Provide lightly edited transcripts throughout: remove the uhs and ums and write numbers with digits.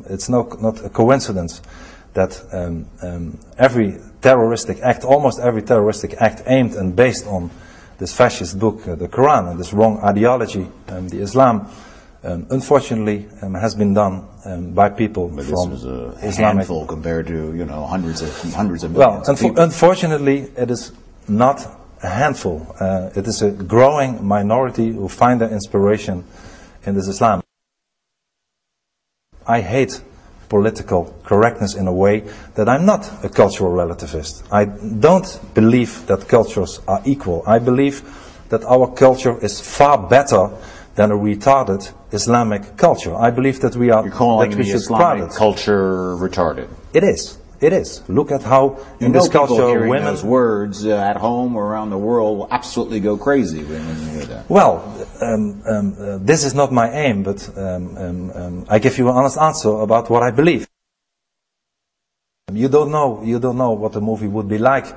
it's not a coincidence that every terroristic act, almost every terroristic act aimed and based on this fascist book, the Quran, and this wrong ideology, the Islam, unfortunately has been done by people but from this was a Islamic. handful compared to, you know, hundreds of millions Well, of people. unfortunately, it is not a handful. It is a growing minority who find their inspiration in this Islam. I hate political correctness in a way that I'm not a cultural relativist. I don't believe that cultures are equal. I believe that our culture is far better than a retarded Islamic culture. I believe that we are. You're calling that we the should Islamic pride it. culture retarded. It is. It is. Look at how in You this know, people culture hearing women. those words at home or around the world will absolutely go crazy when you hear that. Well, this is not my aim, but I give you an honest answer about what I believe. You don't know what the movie would be like,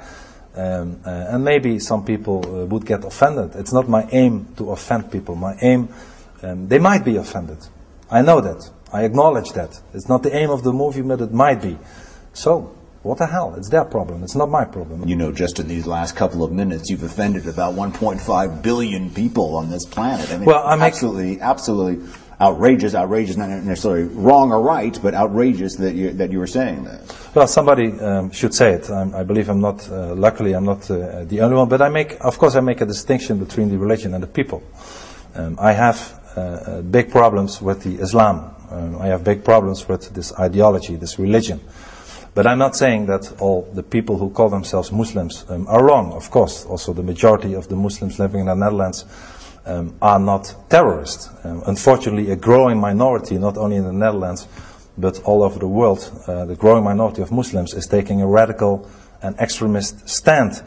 and maybe some people would get offended. It's not my aim to offend people. My aim, they might be offended. I know that. I acknowledge that. It's not the aim of the movie, but it might be. So, what the hell? It's their problem. It's not my problem. You know, just in these last couple of minutes, you've offended about 1.5 billion people on this planet. I mean, well, absolutely outrageous, not necessarily wrong or right, but outrageous that you were saying that. Well, somebody should say it. I believe I'm not, luckily I'm not the only one, but of course I make a distinction between the religion and the people. I have big problems with the Islam. I have big problems with this ideology, this religion. But I'm not saying that all the people who call themselves Muslims are wrong. Of course, also the majority of the Muslims living in the Netherlands are not terrorists. Unfortunately, a growing minority, not only in the Netherlands, but all over the world, the growing minority of Muslims is taking a radical and extremist stand.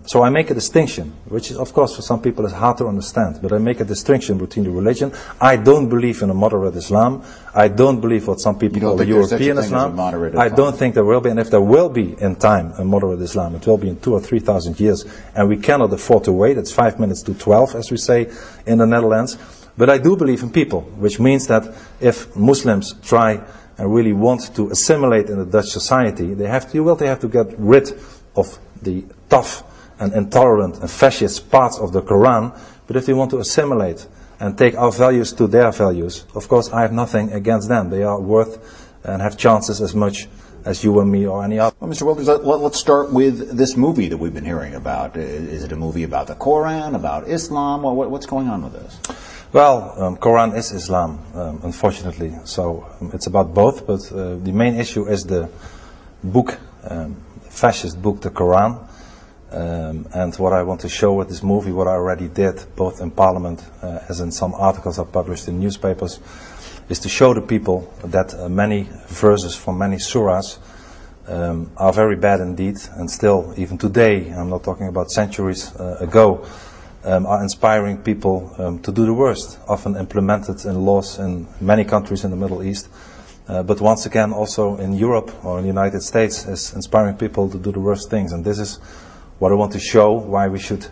So I make a distinction, which is, of course, for some people is hard to understand, but I make a distinction between the religion. I don't believe in a moderate Islam. I don't believe what some people call the European Islam. I don't think there will be, and if there will be in time a moderate Islam, it will be in 2,000 or 3,000 years, and we cannot afford to wait. It's 5 minutes to 12, as we say in the Netherlands. But I do believe in people, which means that if Muslims try and really want to assimilate in the Dutch society, they have to get rid of the tough and intolerant and fascist parts of the Quran. But if they want to assimilate and take our values to their values, of course I have nothing against them. They are worth and have chances as much as you and me or any other. Well, Mr. Wilders, let's start with this movie that we've been hearing about. Is it a movie about the Quran, about Islam? What's going on with this? Well, Quran is Islam, unfortunately. So it's about both, but the main issue is the book, fascist book, the Quran. And what I want to show with this movie, what I already did, both in Parliament as in some articles I published in newspapers, is to show the people that many verses from many surahs are very bad indeed, and still, even today, I'm not talking about centuries ago, are inspiring people to do the worst, often implemented in laws in many countries in the Middle East. But once again, also in Europe or in the United States, is inspiring people to do the worst things. And this is what I want to show, why we should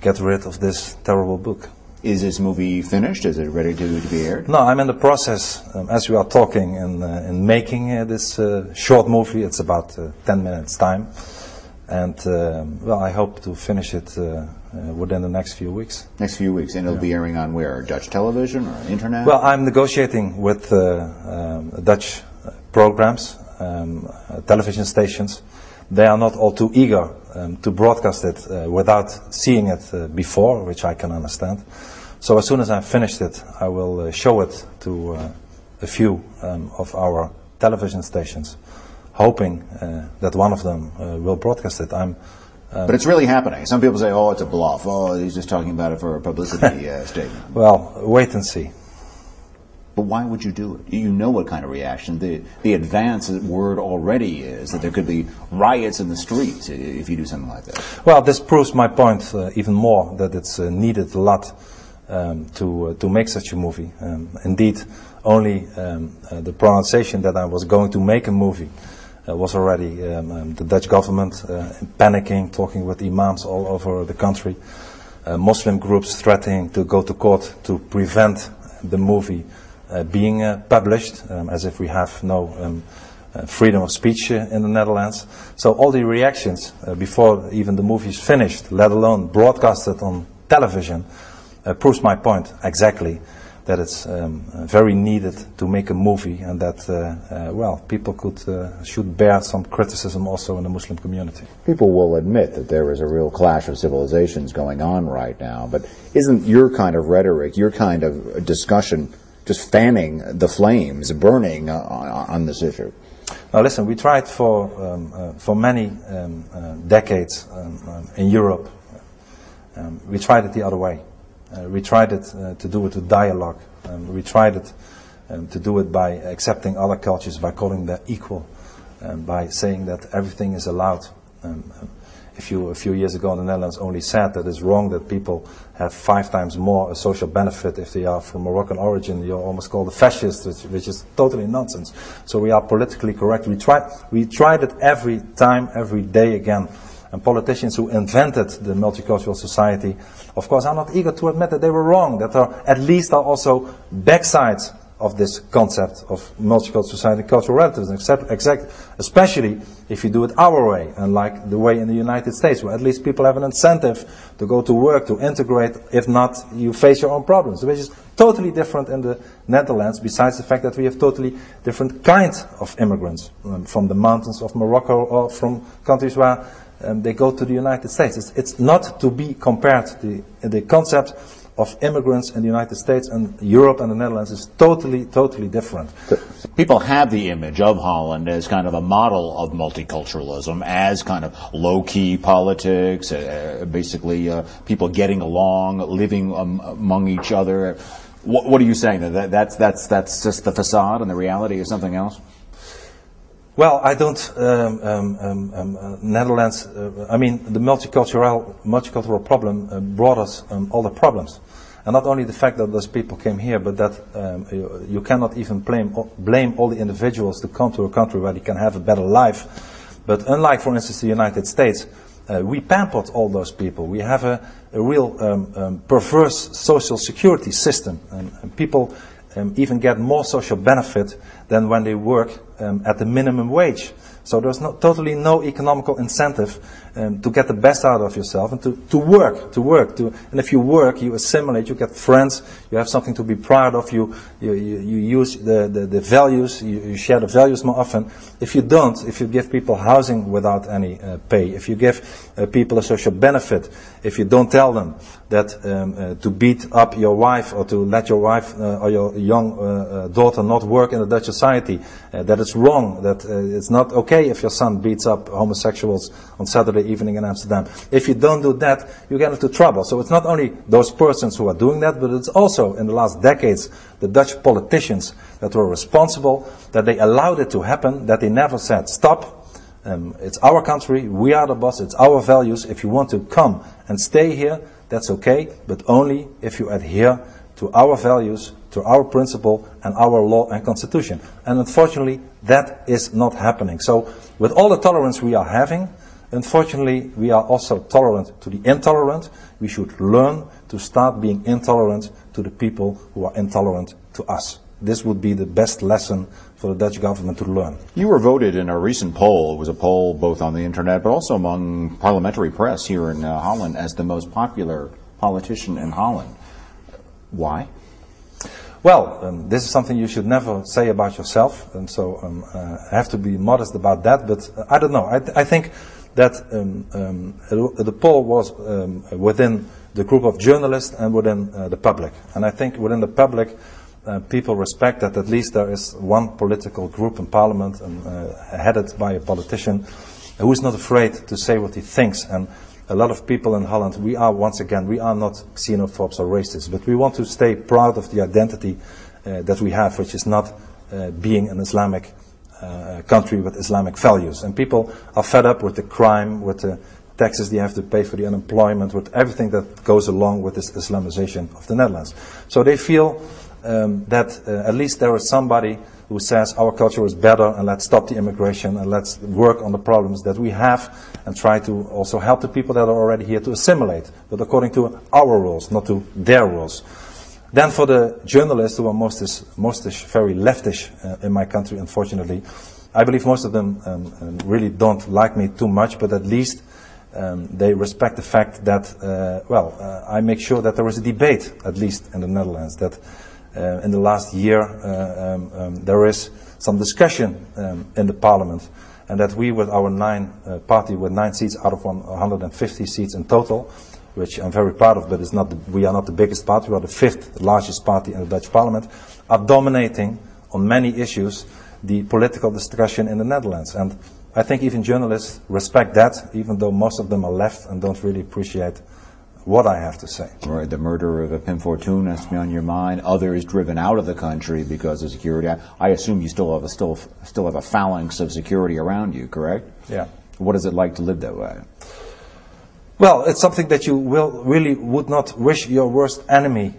get rid of this terrible book. Is this movie finished? Is it ready to be aired? No, I'm in the process, as we are talking, in making this short movie. It's about 10 minutes time. And, well, I hope to finish it within the next few weeks. Next few weeks. And it'll be airing on where? Dutch television or internet? Well, I'm negotiating with Dutch programs, television stations. They are not all too eager to broadcast it without seeing it before, which I can understand. So as soon as I've finished it, I will show it to a few of our television stations, hoping that one of them will broadcast it. But it's really happening. Some people say, oh, it's a bluff. Oh, he's just talking about it for a publicity statement. Well, wait and see. But why would you do it? You know what kind of reaction. The advance word already is that there could be riots in the streets if you do something like that. Well, this proves my point even more, that it's needed a lot to make such a movie. Indeed, only the pronunciation that I was going to make a movie was already the Dutch government panicking, talking with imams all over the country, Muslim groups threatening to go to court to prevent the movie being published, as if we have no freedom of speech in the Netherlands. So all the reactions before even the movie is finished, let alone broadcasted on television, proves my point exactly, that it's very needed to make a movie, and that well, people should bear some criticism also in the Muslim community. People will admit that there is a real clash of civilizations going on right now, but isn't your kind of rhetoric, your kind of discussion, just fanning the flames, burning on this issue? Now listen, we tried for many decades in Europe. We tried it the other way. We tried it to do it with dialogue. We tried it to do it by accepting other cultures, by calling them equal, by saying that everything is allowed. A few years ago in the Netherlands only said that it's wrong that people have 5 times more a social benefit if they are from Moroccan origin. You're almost called a fascist, which is totally nonsense. So we are politically correct. We tried it every time, every day again. And politicians who invented the multicultural society, of course, are not eager to admit that they were wrong, that there at least are also backsides of this concept of multicultural society, cultural relativism, especially if you do it our way, unlike the way in the United States, where at least people have an incentive to go to work, to integrate. If not, you face your own problems, which is totally different in the Netherlands, besides the fact that we have totally different kinds of immigrants, from the mountains of Morocco or from countries where they go to the United States. It's not to be compared. The concept of immigrants in the United States and Europe and the Netherlands is totally, totally different. People have the image of Holland as kind of a model of multiculturalism, as kind of low-key politics, basically people getting along, living among each other. What are you saying? That's just the facade, and the reality is something else? Well, I don't. Netherlands. I mean, the multicultural problem brought us all the problems, and not only the fact that those people came here, but that you cannot even blame all the individuals to come to a country where they can have a better life. But unlike, for instance, the United States, we pampered all those people. We have a real perverse social security system, and people even get more social benefit than when they work at the minimum wage. So there's totally no economical incentive to get the best out of yourself and to work. And if you work, you assimilate, you get friends, you have something to be proud of, you use the values, you share the values more often. If you don't, if you give people housing without any pay, if you give people a social benefit, if you don't tell them that to beat up your wife or to let your wife or your young daughter not work in the Dutch society, that it's wrong, that it's not okay if your son beats up homosexuals on Saturday evening in Amsterdam. If you don't do that, you get into trouble. So it's not only those persons who are doing that, but it's also, in the last decades, the Dutch politicians that were responsible, that they allowed it to happen, that they never said, stop, it's our country, we are the boss, it's our values. If you want to come and stay here, that's okay, but only if you adhere to our values, to our principle and our law and constitution. And unfortunately, that is not happening. So with all the tolerance we are having, unfortunately, we are also tolerant to the intolerant. We should learn to start being intolerant to the people who are intolerant to us. This would be the best lesson for the Dutch government to learn. You were voted in a recent poll, it was a poll both on the internet but also among parliamentary press here in Holland, as the most popular politician in Holland. Why? Well, this is something you should never say about yourself, and so I have to be modest about that, but I don't know. I think that the poll was within the group of journalists and within the public. And I think within the public, people respect that at least there is one political group in parliament headed by a politician who is not afraid to say what he thinks. And a lot of people in Holland, we are not xenophobes or racists, but we want to stay proud of the identity that we have, which is not being an Islamic country with Islamic values. And people are fed up with the crime, with the taxes they have to pay for the unemployment, with everything that goes along with this Islamization of the Netherlands. So they feel that at least there is somebody who says our culture is better and let's stop the immigration and let's work on the problems that we have and try to also help the people that are already here to assimilate, but according to our rules, not to their rules. Then for the journalists who are mostish very leftish in my country, unfortunately, I believe most of them really don't like me too much, but at least they respect the fact that, I make sure that there is a debate, at least in the Netherlands, that in the last year there is some discussion in the parliament, and that we, with our party with 9 seats out of 150 seats in total, which I'm very proud of, but we are not the biggest party, we are the 5th largest party in the Dutch parliament, are dominating on many issues the political discussion in the Netherlands. And I think even journalists respect that, even though most of them are left and don't really appreciate what I have to say. Right, the murder of Pim Fortuyn has to be on your mind. Others driven out of the country because of security. I assume you still have a phalanx of security around you, correct? Yeah. What is it like to live that way? Well, it's something that you really would not wish your worst enemy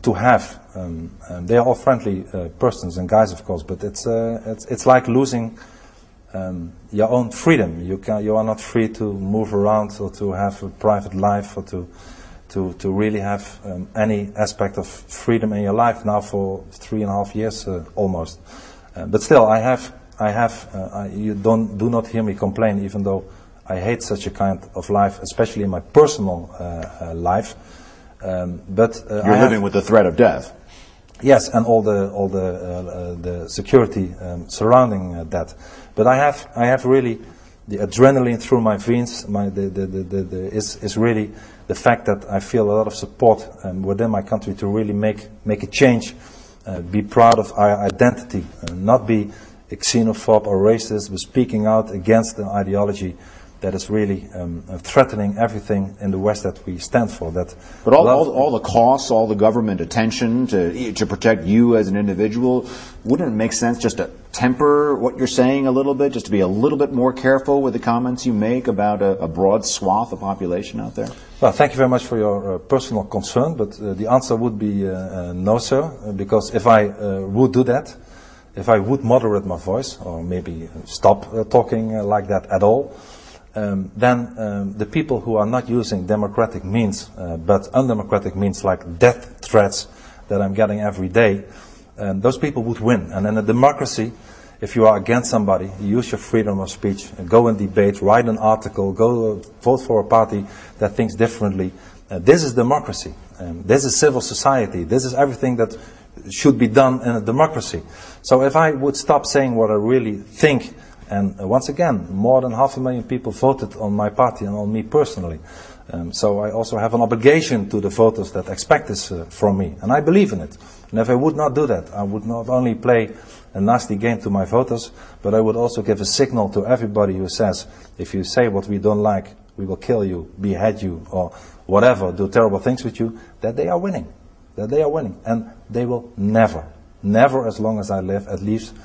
to have. They are all friendly persons and guys, of course, but it's like losing your own freedom. You are not free to move around or to have a private life or to really have any aspect of freedom in your life now for 3.5 years almost. But still, you do not hear me complain, even though I hate such a kind of life, especially in my personal life. But you're living with the threat of death. Yes, and all the security surrounding that. But I have really the adrenaline through my veins. Is really the fact that I feel a lot of support within my country to really make a change, be proud of our identity, not be a xenophobe or racist, but speaking out against the ideology that is really threatening everything in the West that we stand for. But all the costs, all the government attention to protect you as an individual, wouldn't it make sense just to temper what you're saying a little bit, just to be a little bit more careful with the comments you make about a broad swath of population out there? Well, thank you very much for your personal concern, but the answer would be no, sir, because if I would do that, if I would moderate my voice, or maybe stop talking like that at all, then the people who are not using democratic means, but undemocratic means like death threats that I'm getting every day, those people would win. And in a democracy, if you are against somebody, you use your freedom of speech, go and debate, write an article, go vote for a party that thinks differently. This is democracy. This is civil society. This is everything that should be done in a democracy. So if I would stop saying what I really think, and once again, more than 500,000 people voted on my party and on me personally. So I also have an obligation to the voters that expect this from me. And I believe in it. And if I would not do that, I would not only play a nasty game to my voters, but I would also give a signal to everybody who says, if you say what we don't like, we will kill you, behead you, or whatever, do terrible things with you, that they are winning. That they are winning. And they will never, as long as I live, at least